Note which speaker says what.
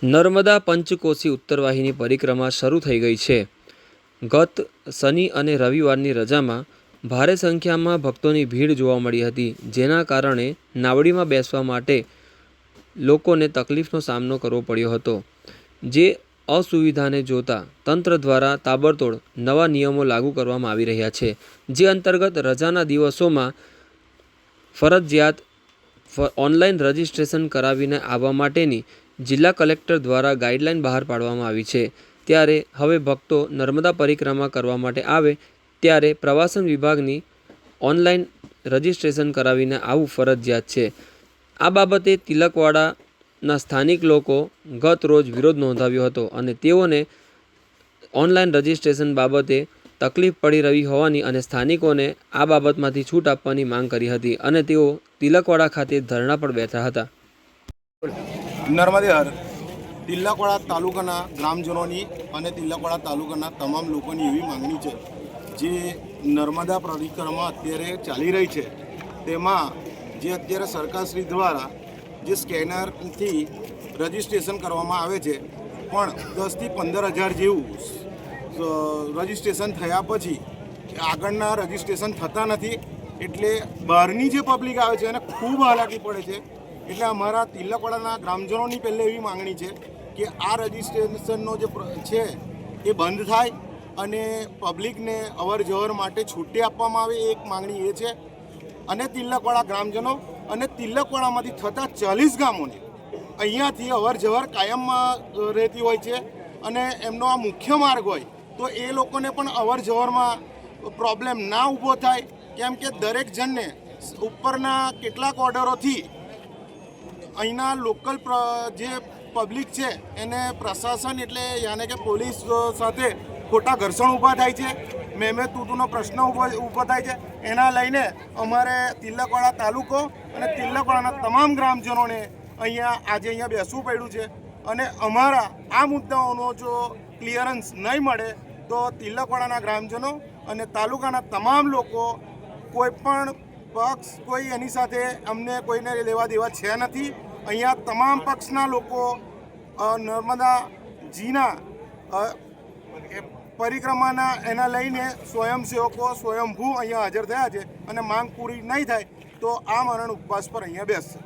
Speaker 1: નર્મદા પંચકોશી ઉત્તરવાહિની પરિક્રમા શરૂ થઈ ગઈ છે। ગત શનિ અને રવિવારની રજામાં ભારે સંખ્યામાં ભક્તોની ભીડ જોવા મળી હતી, જેના કારણે નાવડીમાં બેસવા માટે લોકોને તકલીફનો સામનો કરવો પડ્યો હતો। જે અસુવિધાને જોતા તંત્ર દ્વારા તાબડતોડ નવા નિયમો લાગુ કરવામાં આવી રહ્યા છે, જે અંતર્ગત રજાના દિવસોમાં ફરજિયાત ઓનલાઈન રજીસ્ટ્રેશન કરાવીને આવવા માટેની જિલ્લા કલેક્ટર દ્વારા ગાઈડલાઈન બહાર પાડવામાં આવી છે। ત્યારે હવે ભક્તો નર્મદા પરિક્રમા કરવા માટે આવે ત્યારે પ્રવાસન વિભાગની ઓનલાઈન રજીસ્ટ્રેશન કરાવીને આવવું ફરજિયાત છે। આ બાબતે તિલકવાડાના સ્થાનિક લોકો ગત રોજ વિરોધ નોંધાવ્યો હતો અને તેઓને ઓનલાઈન રજીસ્ટ્રેશન બાબતે તકલીફ પડી રહી હોવાની અને સ્થાનિકોને આ બાબતમાંથી છૂટ આપવાની માંગ કરી હતી અને તેઓ તિલકવાડા ખાતે ધરણા પર બેઠા હતા।
Speaker 2: નર્મદા તિલકવાડા તાલુકાના ગ્રામજનોની અને તિલકવાડા તાલુકાના તમામ લોકોની એવી માંગણી છે, જે નર્મદા પરિક્રમા અત્યારે ચાલી રહી છે તેમાં જે અત્યારે સરકારશ્રી દ્વારા જે સ્કેનરથી રજીસ્ટ્રેશન કરવામાં આવે છે, પણ 10થી 15,000 જેવું રજીસ્ટ્રેશન થયા પછી આગળના રજીસ્ટ્રેશન થતા નથી, એટલે બહારની જે પબ્લિક આવે છે એને ખૂબ હાલાકી પડે છે। એટલે અમારા તિલકવાડાના ગ્રામજનોની પહેલે એવી માંગણી છે કે આ રજીસ્ટ્રેશનનો જે છે એ બંધ થાય અને પબ્લિકને અવર જવર માટે છૂટી આપવામાં આવે, એક માંગણી એ છે। અને તિલકવાડા ગ્રામજનો અને તિલકવાડામાંથી થતા 40 ગામોને અહીંયાથી અવર જવર કાયમમાં રહેતી હોય છે અને એમનો આ મુખ્ય માર્ગ હોય તો એ લોકોને પણ અવર જવરમાં પ્રોબ્લેમ ના ઊભો થાય, કેમ કે દરેક જણને ઉપરના કેટલાક ઓર્ડરોથી અહીંના લોકલ જે પબ્લિક છે એને પ્રશાસન એટલે યાને કે પોલીસ સાથે ખોટા ઘર્ષણ ઊભા થાય છે, મેમે તૂતુનો પ્રશ્ન ઊભો થાય છે। એના લઈને અમારે તિલકવાડા તાલુકો અને તિલકવાડાના તમામ ગ્રામજનોને આજે બેસવું પડ્યું છે અને અમારા આ મુદ્દાઓનો જો ક્લિયરન્સ નહીં મળે તો તિલકવાડાના ગ્રામજનો અને તાલુકાના તમામ લોકો કોઈ પણ પક્ષ કોઈ એની સાથે અમને કોઈને લેવા દેવા છે નથી। અહીંયા તમામ પક્ષના લોકો નર્મદાજીના પરિક્રમાના એના લઈને સ્વયંસેવકો સ્વયંભૂ અહીંયા હાજર થયા છે અને માંગ પૂરી નહીં થાય તો આ મરણ ઉપવાસ પર અહીંયા બેસશે।